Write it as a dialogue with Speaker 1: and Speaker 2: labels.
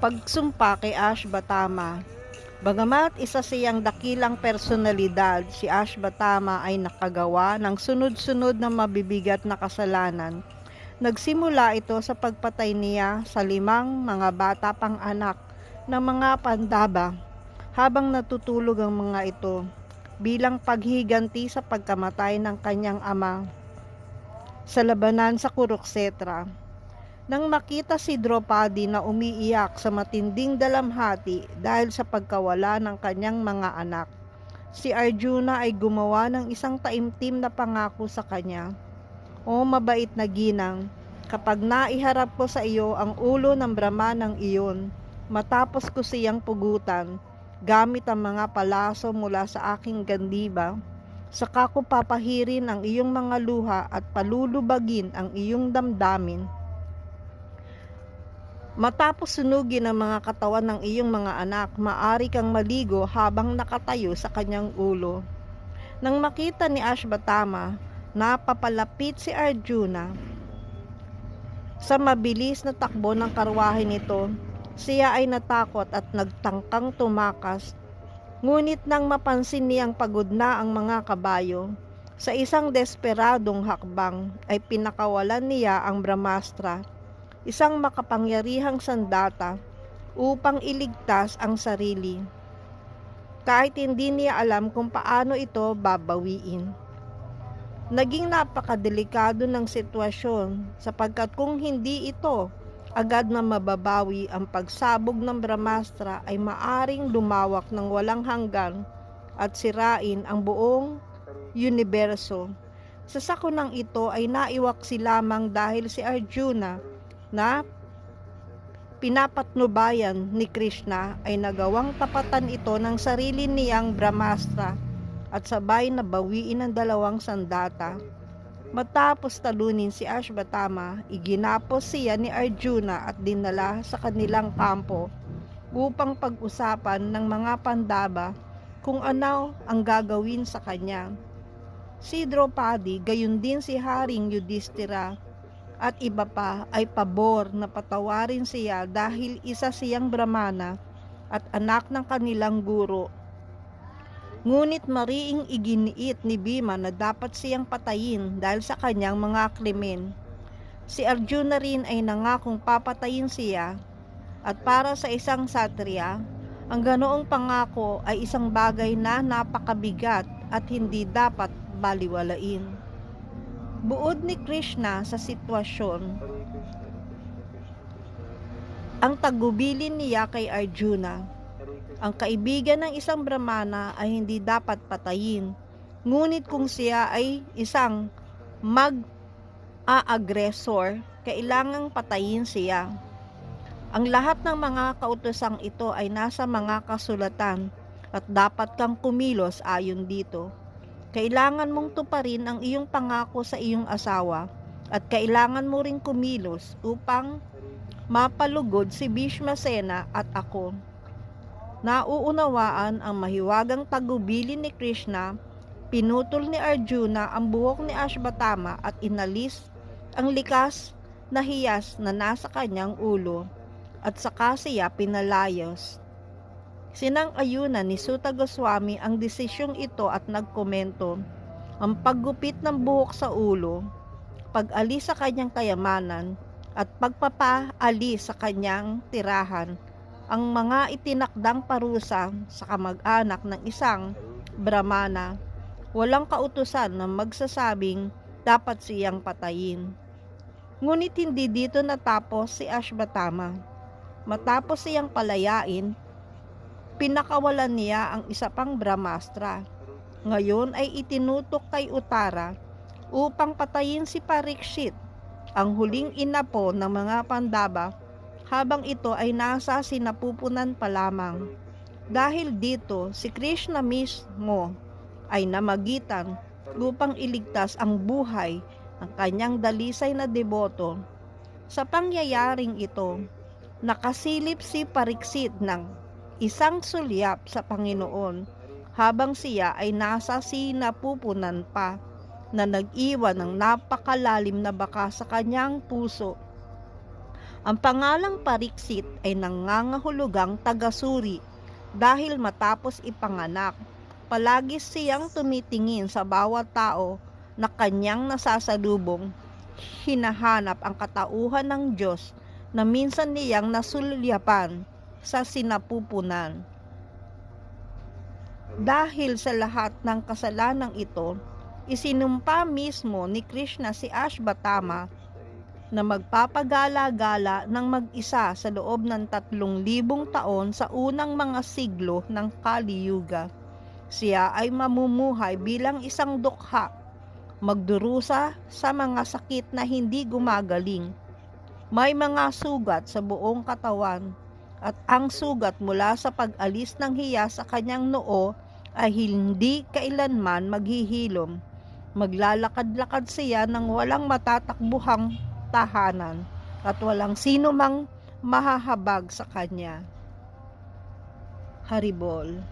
Speaker 1: Pagsumpa kay Ashbatama. Bagamat isa siyang dakilang personalidad, si Ashbatama ay nakagawa ng sunod-sunod na mabibigat na kasalanan. Nagsimula ito sa pagpatay niya sa 5 mga bata pang anak ng mga Pandaba habang natutulog ang mga ito bilang paghiganti sa pagkamatay ng kanyang ama sa labanan sa Kuruksetra. Nang makita si Draupadi na umiiyak sa matinding dalamhati dahil sa pagkawala ng kanyang mga anak, si Arjuna ay gumawa ng isang taimtim na pangako sa kanya. O mabait na ginang, kapag naiharap ko sa iyo ang ulo ng Brahmanang iyon, matapos ko siyang pugutan, gamit ang mga palaso mula sa aking gandiba, saka ko papahirin ang iyong mga luha at palulubagin ang iyong damdamin. Matapos sunugin ang mga katawan ng iyong mga anak, maari kang maligo habang nakatayo sa kanyang ulo. Nang makita ni Ashbatama, napapalapit si Arjuna. Sa mabilis na takbo ng karwahe nito, siya ay natakot at nagtangkang tumakas. Ngunit nang mapansin niyang pagod na ang mga kabayo, sa isang desperadong hakbang ay pinakawalan niya ang Brahmastra, isang makapangyarihang sandata, upang iligtas ang sarili. Kahit hindi niya alam kung paano ito babawiin. Naging napakadelikado ng sitwasyon sapagkat kung hindi ito agad na mababawi, ang pagsabog ng Brahmastra ay maaring lumawak ng walang hanggan at sirain ang buong universo. Sa sakunang ito ay naiwaksi lamang dahil si Arjuna na pinapatnubayan ni Krishna ay nagawang tapatan ito ng sarili niyang Brahmastra at sabay na bawiin ang 2 sandata. Matapos talunin si Ashbatama, iginapos siya ni Arjuna at dinala sa kanilang kampo upang pag-usapan ng mga Pandaba kung ano ang gagawin sa kanya. Si Draupadi, gayon din si Haring Yudhishthira at iba pa ay pabor na patawarin siya dahil isa siyang Brahmana at anak ng kanilang guro. Ngunit mariing iginiit ni Bhima na dapat siyang patayin dahil sa kanyang mga krimen. Si Arjuna rin ay nangakong papatayin siya, at para sa isang satriya, ang ganoong pangako ay isang bagay na napakabigat at hindi dapat baliwalain. Buod ni Krishna sa sitwasyon, ang tagubilin niya kay Arjuna. Ang kaibigan ng isang Brahmana ay hindi dapat patayin, ngunit kung siya ay isang mag-aagresor, kailangang patayin siya. Ang lahat ng mga kautosang ito ay nasa mga kasulatan at dapat kang kumilos ayon dito. Kailangan mong tuparin ang iyong pangako sa iyong asawa at kailangan mo ring kumilos upang mapalugod si Bhishmasena at ako. Nauunawaan ang mahiwagang tagubilin ni Krishna, pinutol ni Arjuna ang buhok ni Ashbatama at inalis ang likas na hiyas na nasa kanyang ulo at saka siya pinalayos. Sinang-ayunan ni Suta Goswami ang desisyong ito at nagkomento, ang paggupit ng buhok sa ulo, pag-alis sa kanyang kayamanan, at pagpapaalis sa kanyang tirahan, ang mga itinakdang parusa sa kamag-anak ng isang Brahmana. Walang kautusan na magsasabing dapat siyang patayin. Ngunit hindi dito natapos si Ashbatama. Matapos siyang palayain, pinakawalan niya ang isa pang Brahmastra. Ngayon ay itinutok kay Uttara upang patayin si Parikshit, ang huling inapo ng mga Pandaba, habang ito ay nasa sinapupunan pa lamang. Dahil dito, si Krishna mismo ay namagitan upang iligtas ang buhay ng kanyang dalisay na deboto. Sa pangyayaring ito, nakasilip si Pariksit ng isang sulyap sa Panginoon habang siya ay nasa sinapupunan pa, na nag-iwan ng napakalalim na baka sa kanyang puso. Ang pangalang Pariksit ay nangangahulugang tagasuri dahil matapos ipanganak, palagi siyang tumitingin sa bawat tao na kanyang nasasalubong. Hinahanap ang katauhan ng Diyos na minsan niyang nasulyapan sa sinapupunan. Dahil sa lahat ng kasalanang ito, isinumpa mismo ni Krishna si Ashvatthama na magpapagala-gala ng mag-isa sa loob ng 3,000 taon sa unang mga siglo ng Kali Yuga. Siya ay mamumuhay bilang isang dukha, magdurusa sa mga sakit na hindi gumagaling. May mga sugat sa buong katawan at ang sugat mula sa pag-alis ng hiya sa kanyang noo ay hindi kailanman maghihilom. Maglalakad-lakad siya ng walang matatakbuhang tahanan at walang sino mang mahahabag sa kanya. Haribol.